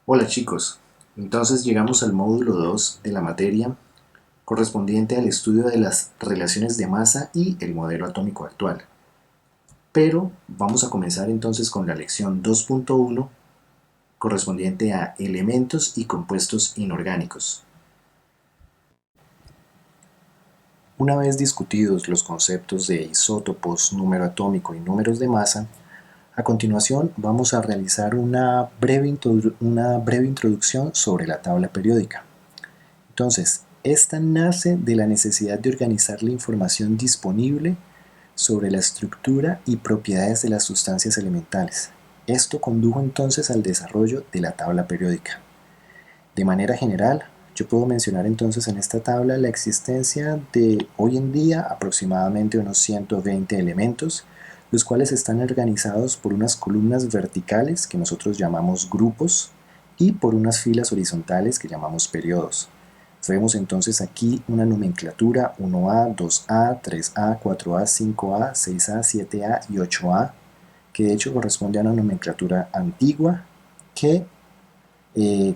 Hola chicos, entonces llegamos al módulo 2 de la materia correspondiente al estudio de las relaciones de masa y el modelo atómico actual. Pero vamos a comenzar entonces con la lección 2.1 correspondiente a elementos y compuestos inorgánicos. Una vez discutidos los conceptos de isótopos, número atómico y números de masa, a continuación vamos a realizar una breve introducción sobre la tabla periódica. Entonces, esta nace de la necesidad de organizar la información disponible sobre la estructura y propiedades de las sustancias elementales. Esto condujo entonces al desarrollo de la tabla periódica. De manera general, yo puedo mencionar entonces en esta tabla la existencia de hoy en día aproximadamente unos 120 elementos, los cuales están organizados por unas columnas verticales que nosotros llamamos grupos y por unas filas horizontales que llamamos periodos. Vemos entonces aquí una nomenclatura 1A, 2A, 3A, 4A, 5A, 6A, 7A y 8A, que de hecho corresponde a una nomenclatura antigua que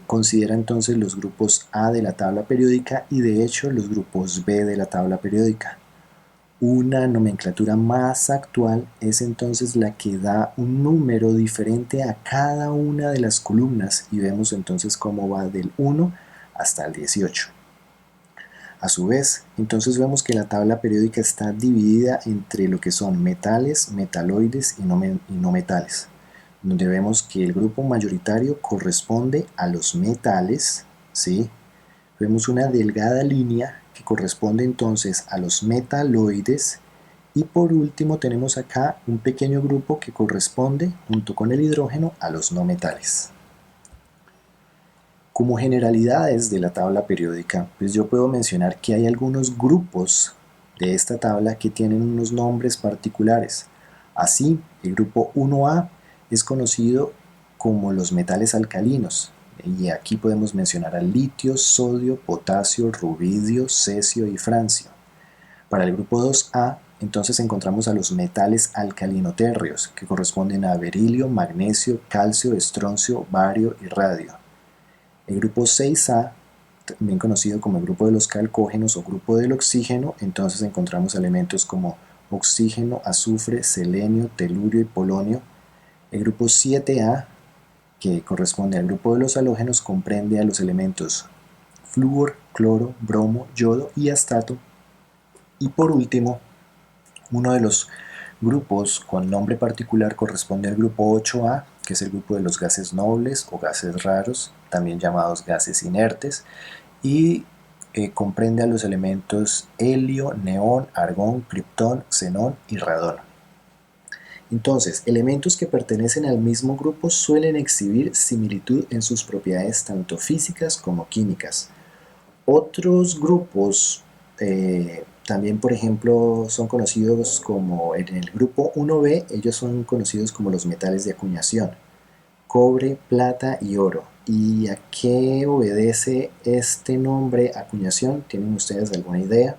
considera entonces los grupos A de la tabla periódica y de hecho los grupos B de la tabla periódica. Una nomenclatura más actual es entonces la que da un número diferente a cada una de las columnas y vemos entonces cómo va del 1 hasta el 18. A su vez, entonces vemos que la tabla periódica está dividida entre lo que son metales, metaloides y no metales, donde vemos que el grupo mayoritario corresponde a los metales, ¿sí? Vemos una delgada línea que corresponde entonces a los metaloides y por último tenemos acá un pequeño grupo que corresponde, junto con el hidrógeno, a los no metales. Como generalidades de la tabla periódica, pues yo puedo mencionar que hay algunos grupos de esta tabla que tienen unos nombres particulares. Así, el grupo 1A es conocido como los metales alcalinos, y aquí podemos mencionar al litio, sodio, potasio, rubidio, cesio y francio. Para el grupo 2A, entonces encontramos a los metales alcalinotérreos, que corresponden a berilio, magnesio, calcio, estroncio, bario y radio. El grupo 6A, también conocido como el grupo de los calcógenos o grupo del oxígeno, entonces encontramos elementos como oxígeno, azufre, selenio, telurio y polonio. El grupo 7A, que corresponde al grupo de los halógenos, comprende a los elementos flúor, cloro, bromo, yodo y astato. Y por último, uno de los grupos con nombre particular corresponde al grupo 8A, que es el grupo de los gases nobles o gases raros, también llamados gases inertes, y comprende a los elementos helio, neón, argón, kriptón, xenón y radón. Entonces, elementos que pertenecen al mismo grupo suelen exhibir similitud en sus propiedades tanto físicas como químicas. Otros grupos también, por ejemplo, son conocidos como en el grupo 1B, ellos son conocidos como los metales de acuñación: cobre, plata y oro. ¿Y a qué obedece este nombre acuñación? ¿Tienen ustedes alguna idea?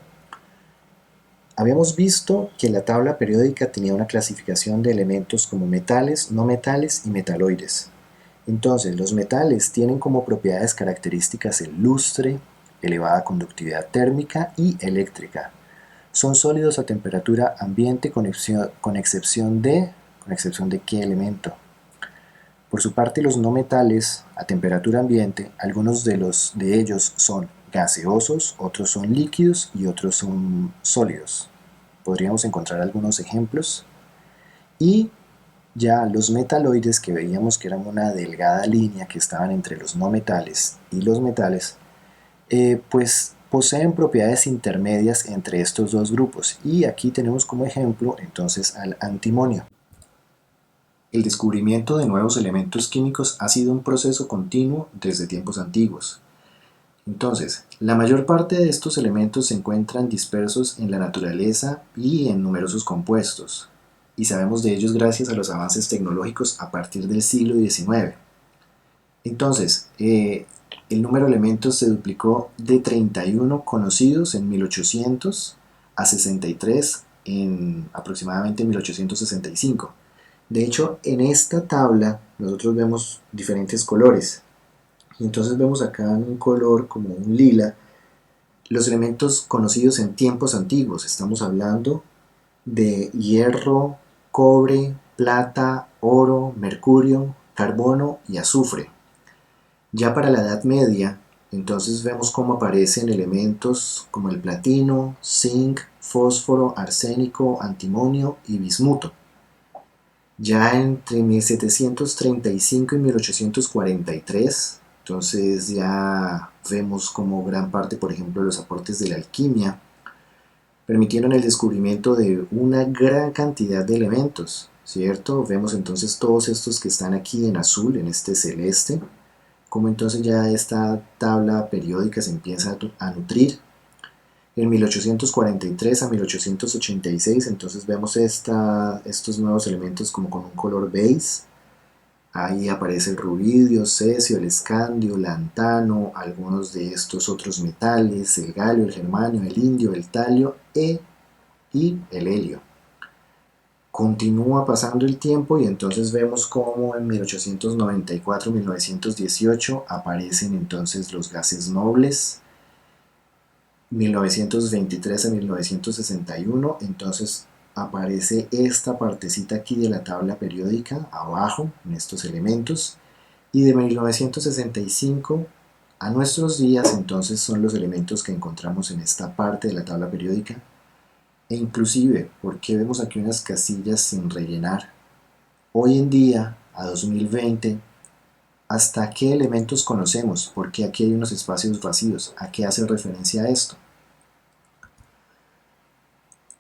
Habíamos visto que la tabla periódica tenía una clasificación de elementos como metales, no metales y metaloides. Entonces, los metales tienen como propiedades características el lustre, elevada conductividad térmica y eléctrica. Son sólidos a temperatura ambiente con excepción de ¿qué elemento? Por su parte, los no metales a temperatura ambiente, algunos de ellos son gaseosos, otros son líquidos y otros son sólidos. Podríamos encontrar algunos ejemplos. Y ya los metaloides, que veíamos que eran una delgada línea que estaban entre los no metales y los metales, pues poseen propiedades intermedias entre estos dos grupos. Y aquí tenemos como ejemplo entonces al antimonio. El descubrimiento de nuevos elementos químicos ha sido un proceso continuo desde tiempos antiguos. Entonces, la mayor parte de estos elementos se encuentran dispersos en la naturaleza y en numerosos compuestos, y sabemos de ellos gracias a los avances tecnológicos a partir del siglo XIX. Entonces, el número de elementos se duplicó de 31 conocidos en 1800 a 63 en aproximadamente 1865. De hecho, en esta tabla nosotros vemos diferentes colores. Y entonces vemos acá en un color como un lila los elementos conocidos en tiempos antiguos. Estamos hablando de hierro, cobre, plata, oro, mercurio, carbono y azufre. Ya para la Edad Media, entonces vemos cómo aparecen elementos como el platino, zinc, fósforo, arsénico, antimonio y bismuto. Ya entre 1735 y 1843, entonces ya vemos como gran parte, por ejemplo, de los aportes de la alquimia permitieron el descubrimiento de una gran cantidad de elementos, ¿cierto? Vemos entonces todos estos que están aquí en azul, en este celeste, como entonces ya esta tabla periódica se empieza a nutrir. En 1843 a 1886 entonces vemos estos nuevos elementos como con un color beige. Ahí aparece el rubidio, cesio, el escandio, lantano, algunos de estos otros metales, el galio, el germanio, el indio, el talio y el helio. Continúa pasando el tiempo y entonces vemos cómo en 1894-1918 aparecen entonces los gases nobles. 1923 a 1961 entonces aparece esta partecita aquí de la tabla periódica abajo en estos elementos, y de 1965 a nuestros días entonces son los elementos que encontramos en esta parte de la tabla periódica. E inclusive, ¿por qué vemos aquí unas casillas sin rellenar? Hoy en día, a 2020, ¿hasta qué elementos conocemos? ¿Por qué aquí hay unos espacios vacíos? ¿A qué hace referencia esto?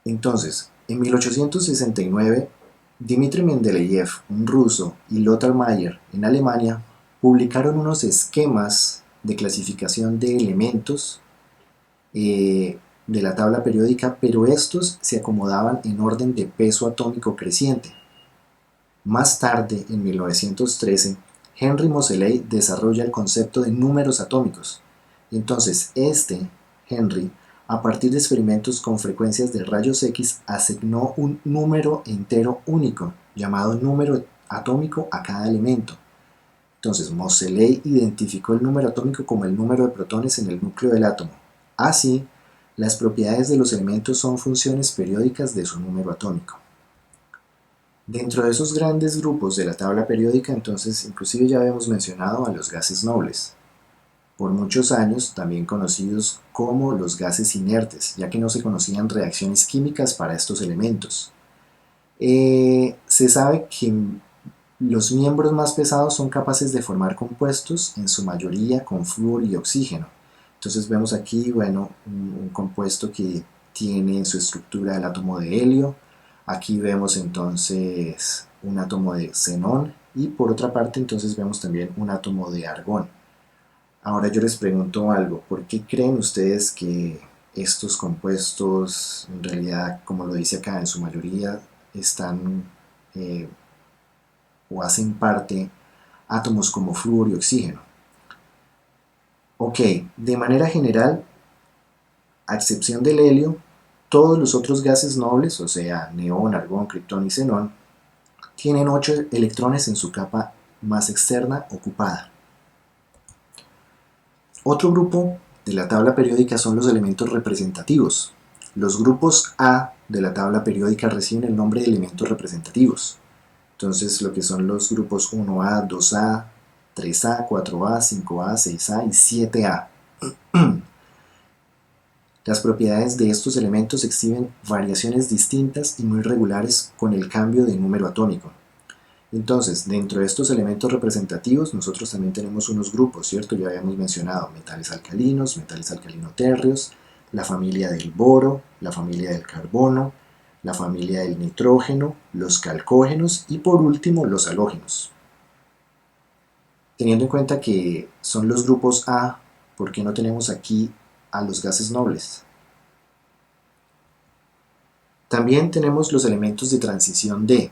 Entonces, en 1869, Dmitri Mendeleev, un ruso, y Lothar Mayer, en Alemania, publicaron unos esquemas de clasificación de elementos de la tabla periódica, pero estos se acomodaban en orden de peso atómico creciente. Más tarde, en 1913, Henry Moseley desarrolla el concepto de números atómicos. Entonces, Henry, a partir de experimentos con frecuencias de rayos X, asignó un número entero único, llamado número atómico a cada elemento. Entonces, Moseley identificó el número atómico como el número de protones en el núcleo del átomo. Así, las propiedades de los elementos son funciones periódicas de su número atómico. Dentro de esos grandes grupos de la tabla periódica, entonces, inclusive ya habíamos mencionado a los gases nobles, por muchos años también conocidos como los gases inertes, ya que no se conocían reacciones químicas para estos elementos. Se sabe que los miembros más pesados son capaces de formar compuestos, en su mayoría con flúor y oxígeno. Entonces vemos aquí, bueno, un compuesto que tiene en su estructura el átomo de helio. Aquí vemos entonces un átomo de xenón y por otra parte entonces vemos también un átomo de argón. Ahora yo les pregunto algo, ¿por qué creen ustedes que estos compuestos en realidad, como lo dice acá, en su mayoría están o hacen parte átomos como flúor y oxígeno? Ok, de manera general, a excepción del helio, todos los otros gases nobles, o sea, neón, argón, criptón y xenón, tienen 8 electrones en su capa más externa ocupada. Otro grupo de la tabla periódica son los elementos representativos. Los grupos A de la tabla periódica reciben el nombre de elementos representativos. Entonces, lo que son los grupos 1A, 2A, 3A, 4A, 5A, 6A y 7A. Las propiedades de estos elementos exhiben variaciones distintas y muy regulares con el cambio de número atómico. Entonces, dentro de estos elementos representativos, nosotros también tenemos unos grupos, ¿cierto? Ya habíamos mencionado metales alcalino-térreos, la familia del boro, la familia del carbono, la familia del nitrógeno, los calcógenos y por último los halógenos. Teniendo en cuenta que son los grupos A, ¿por qué no tenemos aquí a los gases nobles? También tenemos los elementos de transición D.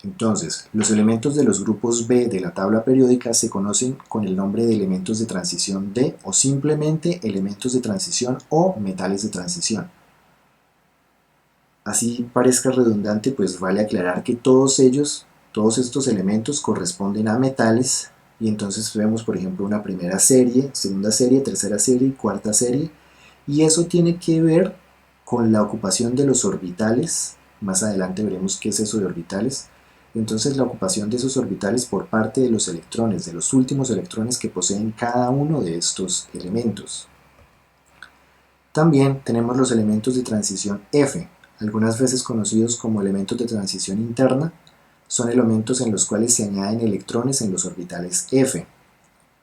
Entonces, los elementos de los grupos B de la tabla periódica se conocen con el nombre de elementos de transición D o simplemente elementos de transición o metales de transición. Así parezca redundante, pues vale aclarar que todos estos elementos corresponden a metales y entonces vemos por ejemplo una primera serie, segunda serie, tercera serie y cuarta serie, y eso tiene que ver con la ocupación de los orbitales. Más adelante veremos qué es eso de orbitales. Entonces la ocupación de esos orbitales por parte de los electrones, de los últimos electrones que poseen cada uno de estos elementos. También tenemos los elementos de transición F, algunas veces conocidos como elementos de transición interna. Son elementos en los cuales se añaden electrones en los orbitales F.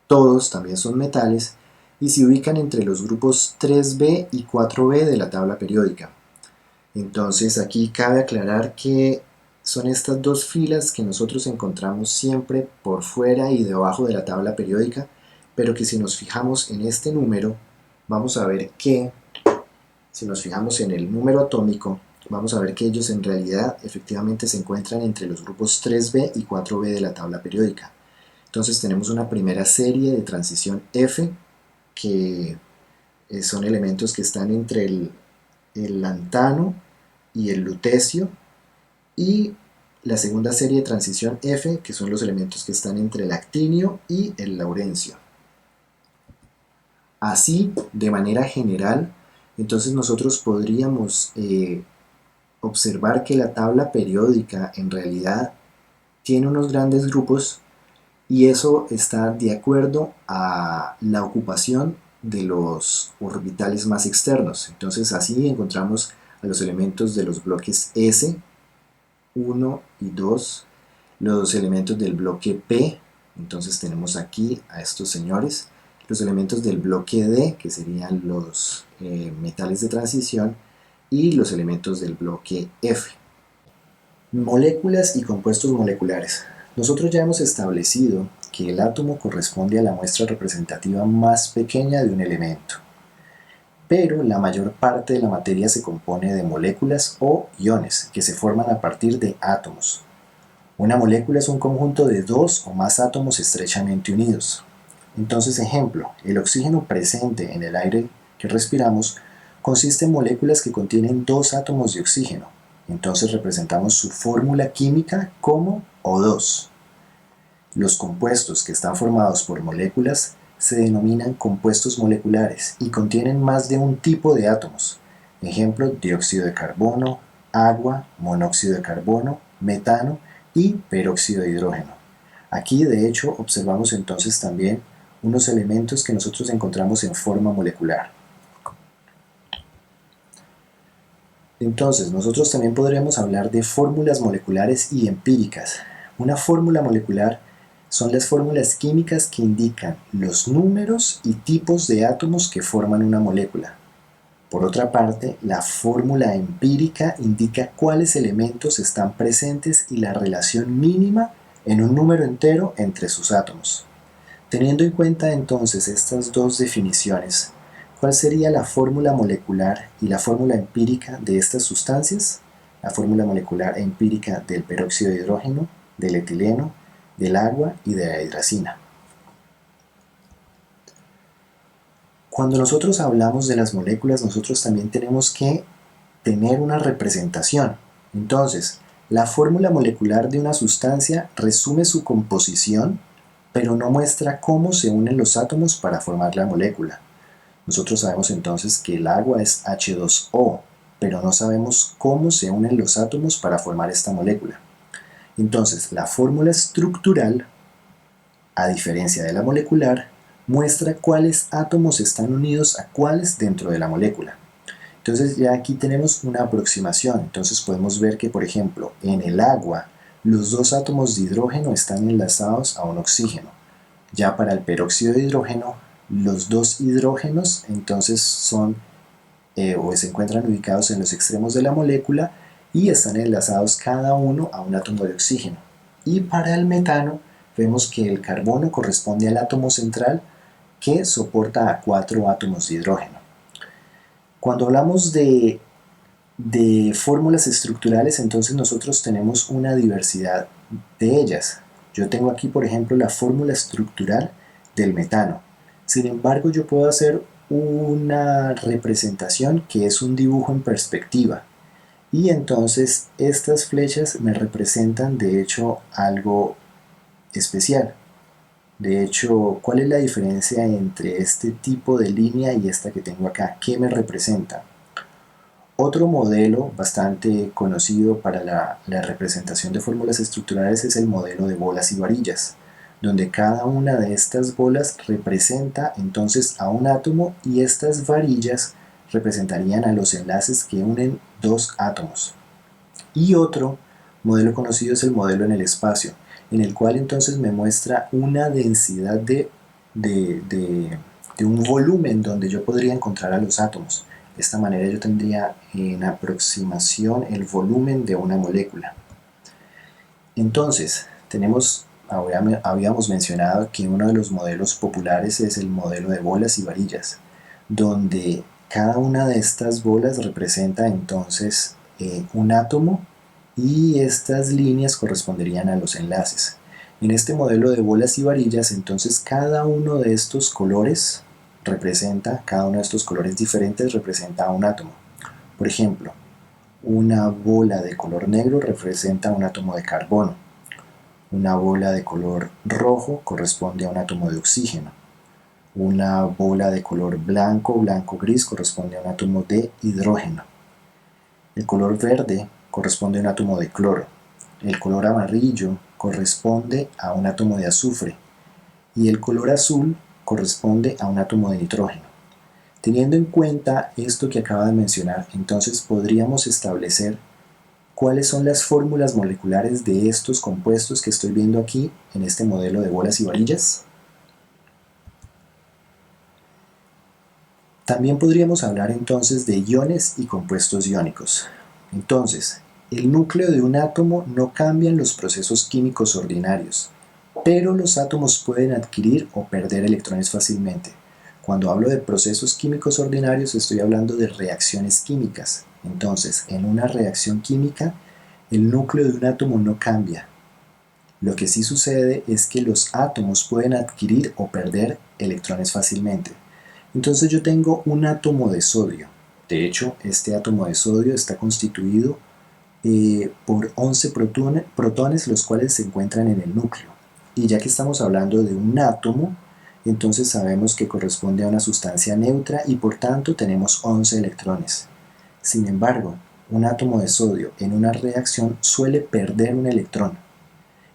Todos también son metales y se ubican entre los grupos 3b y 4b de la tabla periódica. Entonces aquí cabe aclarar que son estas dos filas que nosotros encontramos siempre por fuera y debajo de la tabla periódica, pero que si nos fijamos en este número, vamos a ver que, si nos fijamos en el número atómico, vamos a ver que ellos en realidad efectivamente se encuentran entre los grupos 3b y 4b de la tabla periódica. Entonces tenemos una primera serie de transición F, que son elementos que están entre el lantano y el lutecio, y la segunda serie de transición F, que son los elementos que están entre el actinio y el laurencio. Así, de manera general, entonces nosotros podríamos observar que la tabla periódica en realidad tiene unos grandes grupos, y eso está de acuerdo a la ocupación de los orbitales más externos. Entonces así encontramos a los elementos de los bloques S, 1 y 2, los elementos del bloque P, entonces tenemos aquí a estos señores, los elementos del bloque D, que serían los metales de transición, y los elementos del bloque F. Moléculas y compuestos moleculares. Nosotros ya hemos establecido que el átomo corresponde a la muestra representativa más pequeña de un elemento, pero la mayor parte de la materia se compone de moléculas o iones que se forman a partir de átomos. Una molécula es un conjunto de dos o más átomos estrechamente unidos. Entonces, ejemplo, el oxígeno presente en el aire que respiramos consiste en moléculas que contienen dos átomos de oxígeno. Entonces representamos su fórmula química como O2. Los compuestos que están formados por moléculas se denominan compuestos moleculares y contienen más de un tipo de átomos. Ejemplo, dióxido de carbono, agua, monóxido de carbono, metano y peróxido de hidrógeno. Aquí, de hecho, observamos entonces también unos elementos que nosotros encontramos en forma molecular. Entonces, nosotros también podremos hablar de fórmulas moleculares y empíricas. Una fórmula molecular son las fórmulas químicas que indican los números y tipos de átomos que forman una molécula. Por otra parte, la fórmula empírica indica cuáles elementos están presentes y la relación mínima en un número entero entre sus átomos. Teniendo en cuenta entonces estas dos definiciones, ¿cuál sería la fórmula molecular y la fórmula empírica de estas sustancias? La fórmula molecular empírica del peróxido de hidrógeno, del etileno, del agua y de la hidracina. Cuando nosotros hablamos de las moléculas, nosotros también tenemos que tener una representación. Entonces, la fórmula molecular de una sustancia resume su composición, pero no muestra cómo se unen los átomos para formar la molécula. Nosotros sabemos entonces que el agua es H2O, pero no sabemos cómo se unen los átomos para formar esta molécula. Entonces, la fórmula estructural, a diferencia de la molecular, muestra cuáles átomos están unidos a cuáles dentro de la molécula. Entonces ya aquí tenemos una aproximación. Entonces podemos ver que, por ejemplo, en el agua los dos átomos de hidrógeno están enlazados a un oxígeno. Ya para el peróxido de hidrógeno, los dos hidrógenos entonces son o se encuentran ubicados en los extremos de la molécula y están enlazados cada uno a un átomo de oxígeno. Y para el metano vemos que el carbono corresponde al átomo central que soporta a 4 átomos de hidrógeno. Cuando hablamos de fórmulas estructurales, entonces nosotros tenemos una diversidad de ellas. Yo tengo aquí, por ejemplo, la fórmula estructural del metano. Sin embargo, yo puedo hacer una representación que es un dibujo en perspectiva. Y entonces estas flechas me representan de hecho algo especial. De hecho, ¿cuál es la diferencia entre este tipo de línea y esta que tengo acá? ¿Qué me representa? Otro modelo bastante conocido para la representación de fórmulas estructurales es el modelo de bolas y varillas, donde cada una de estas bolas representa entonces a un átomo y estas varillas representarían a los enlaces que unen dos átomos. Y otro modelo conocido es el modelo en el espacio, en el cual entonces me muestra una densidad de un volumen donde yo podría encontrar a los átomos. De esta manera yo tendría en aproximación el volumen de una molécula. Entonces, habíamos mencionado que uno de los modelos populares es el modelo de bolas y varillas, donde cada una de estas bolas representa entonces un átomo y estas líneas corresponderían a los enlaces. En este modelo de bolas y varillas, entonces cada uno de estos colores cada uno de estos colores diferentes representa a un átomo. Por ejemplo, una bola de color negro representa un átomo de carbono. Una bola de color rojo corresponde a un átomo de oxígeno. Una bola de color blanco, blanco-gris corresponde a un átomo de hidrógeno. El color verde corresponde a un átomo de cloro. El color amarillo corresponde a un átomo de azufre. Y el color azul corresponde a un átomo de nitrógeno. Teniendo en cuenta esto que acaba de mencionar, entonces podríamos establecer cuáles son las fórmulas moleculares de estos compuestos que estoy viendo aquí en este modelo de bolas y varillas. También podríamos hablar entonces de iones y compuestos iónicos. Entonces, el núcleo de un átomo no cambia en los procesos químicos ordinarios, pero los átomos pueden adquirir o perder electrones fácilmente. Cuando hablo de procesos químicos ordinarios estoy hablando de reacciones químicas. Entonces, en una reacción química, el núcleo de un átomo no cambia. Lo que sí sucede es que los átomos pueden adquirir o perder electrones fácilmente. Entonces yo tengo un átomo de sodio. De hecho, este átomo de sodio está constituido por 11 protones, los cuales se encuentran en el núcleo. Y ya que estamos hablando de un átomo, entonces sabemos que corresponde a una sustancia neutra y por tanto tenemos 11 electrones. Sin embargo, un átomo de sodio en una reacción suele perder un electrón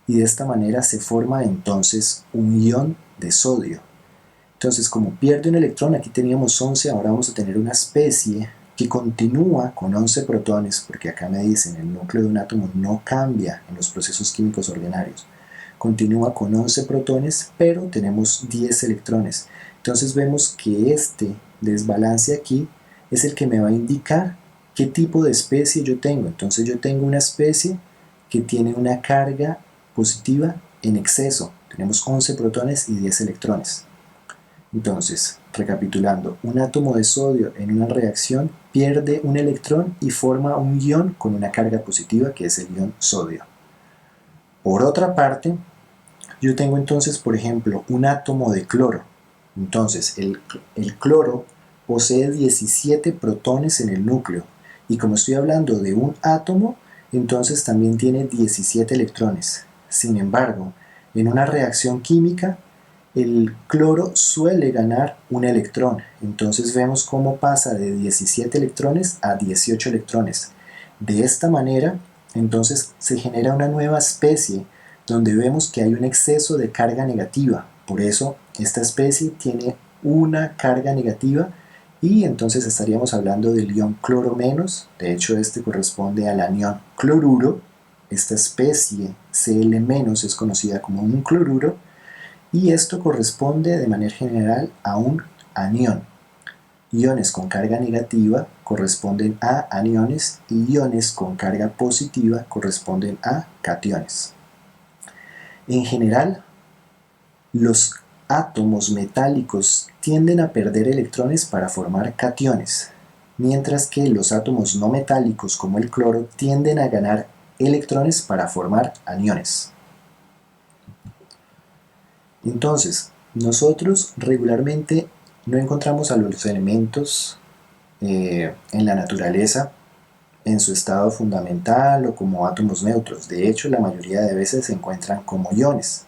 y de esta manera se forma entonces un ion de sodio. Entonces, como pierde un electrón, aquí teníamos 11, ahora vamos a tener una especie que continúa con 11 protones, porque acá me dicen el núcleo de un átomo no cambia en los procesos químicos ordinarios. Continúa con 11 protones, pero tenemos 10 electrones. Entonces vemos que este desbalance aquí es el que me va a indicar qué tipo de especie yo tengo. Entonces yo tengo una especie que tiene una carga positiva en exceso. Tenemos 11 protones y 10 electrones. Entonces, recapitulando, un átomo de sodio en una reacción pierde un electrón y forma un ion con una carga positiva que es el ion sodio. Por otra parte, yo tengo entonces, por ejemplo, un átomo de cloro. Entonces, el cloro posee 17 protones en el núcleo y como estoy hablando de un átomo, entonces también tiene 17 electrones. Sin embargo, en una reacción química, el cloro suele ganar un electrón. Entonces vemos cómo pasa de 17 electrones a 18 electrones. De esta manera, entonces se genera una nueva especie donde vemos que hay un exceso de carga negativa. Por eso, esta especie tiene una carga negativa y entonces estaríamos hablando del ion cloro menos. De hecho, este corresponde al anión cloruro. Esta especie Cl- es conocida como un cloruro y esto corresponde de manera general a un anión. Iones con carga negativa corresponden a aniones y iones con carga positiva corresponden a cationes. En general, los átomos metálicos tienden a perder electrones para formar cationes, mientras que los átomos no metálicos como el cloro tienden a ganar electrones para formar aniones. Entonces, nosotros regularmente no encontramos a los elementos en la naturaleza en su estado fundamental o como átomos neutros. De hecho, la mayoría de veces se encuentran como iones.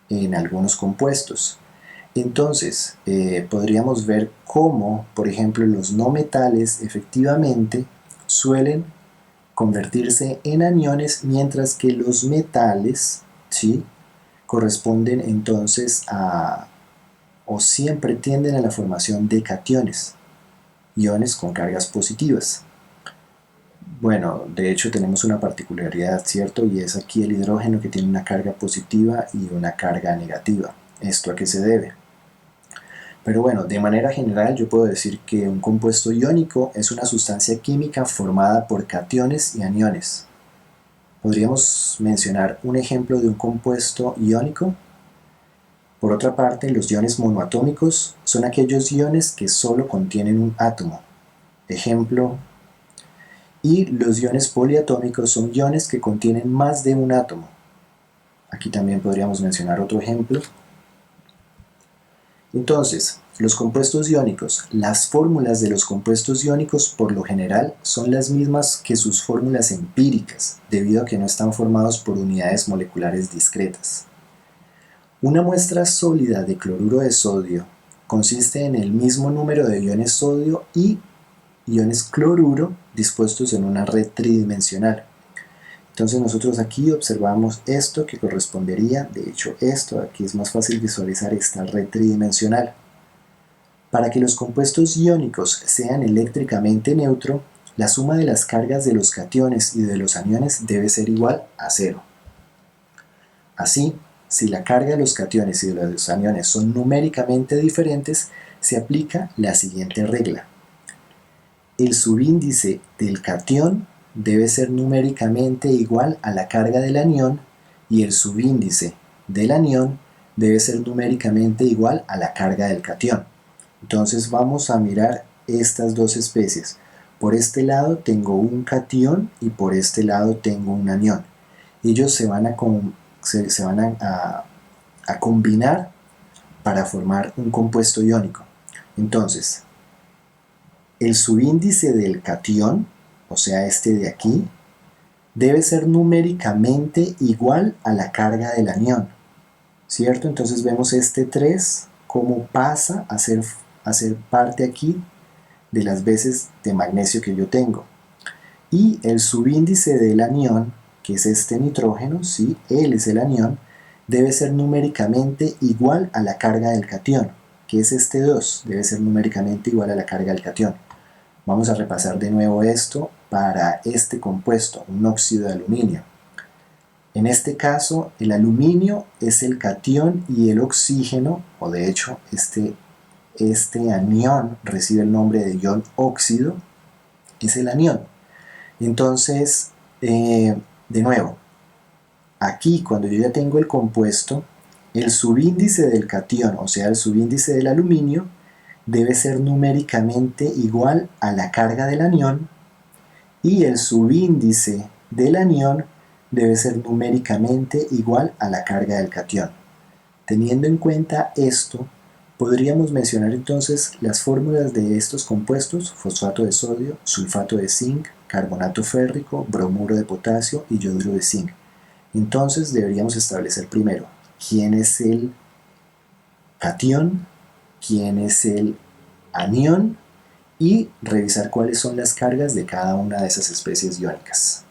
en algunos compuestos. Entonces, podríamos ver cómo, por ejemplo, los no metales efectivamente suelen convertirse en aniones, mientras que los metales, ¿sí?, corresponden entonces a, o siempre tienden a la formación de cationes, iones con cargas positivas. Bueno, de hecho tenemos una particularidad, ¿cierto? Y es aquí el hidrógeno, que tiene una carga positiva y una carga negativa. ¿Esto a qué se debe? Pero bueno, de manera general yo puedo decir que un compuesto iónico es una sustancia química formada por cationes y aniones. ¿Podríamos mencionar un ejemplo de un compuesto iónico? Por otra parte, los iones monoatómicos son aquellos iones que solo contienen un átomo. Ejemplo. Y los iones poliatómicos son iones que contienen más de un átomo. Aquí también podríamos mencionar otro ejemplo. Entonces, los compuestos iónicos. Las fórmulas de los compuestos iónicos por lo general son las mismas que sus fórmulas empíricas, debido a que no están formados por unidades moleculares discretas. Una muestra sólida de cloruro de sodio consiste en el mismo número de iones sodio y iones cloruro dispuestos en una red tridimensional. Entonces nosotros aquí observamos esto que correspondería, de hecho esto, aquí es más fácil visualizar esta red tridimensional. Para que los compuestos iónicos sean eléctricamente neutros, la suma de las cargas de los cationes y de los aniones debe ser igual a 0. Así, si la carga de los cationes y de los aniones son numéricamente diferentes, se aplica la siguiente regla. El subíndice del catión debe ser numéricamente igual a la carga del anión y el subíndice del anión debe ser numéricamente igual a la carga del catión. Entonces vamos a mirar estas dos especies. Por este lado tengo un catión y por este lado tengo un anión. Ellos se van a combinar para formar un compuesto iónico. Entonces, el subíndice del catión, o sea este de aquí, debe ser numéricamente igual a la carga del anión, ¿cierto? Entonces vemos este 3 cómo pasa a ser parte aquí de las veces de magnesio que yo tengo. Y el subíndice del anión, que es este nitrógeno, ¿sí?, él es el anión, debe ser numéricamente igual a la carga del catión, que es este 2, debe ser numéricamente igual a la carga del catión. Vamos a repasar de nuevo esto para este compuesto, un óxido de aluminio. En este caso, el aluminio es el catión y el oxígeno, o de hecho, este anión recibe el nombre de ion óxido, es el anión. Entonces, de nuevo, aquí cuando yo ya tengo el compuesto, el subíndice del catión, o sea, el subíndice del aluminio, debe ser numéricamente igual a la carga del anión y el subíndice del anión debe ser numéricamente igual a la carga del catión. Teniendo en cuenta esto, podríamos mencionar entonces las fórmulas de estos compuestos: fosfato de sodio, sulfato de zinc, carbonato férrico, bromuro de potasio y yoduro de zinc. Entonces deberíamos establecer primero quién es el catión, quién es el anión y revisar cuáles son las cargas de cada una de esas especies iónicas.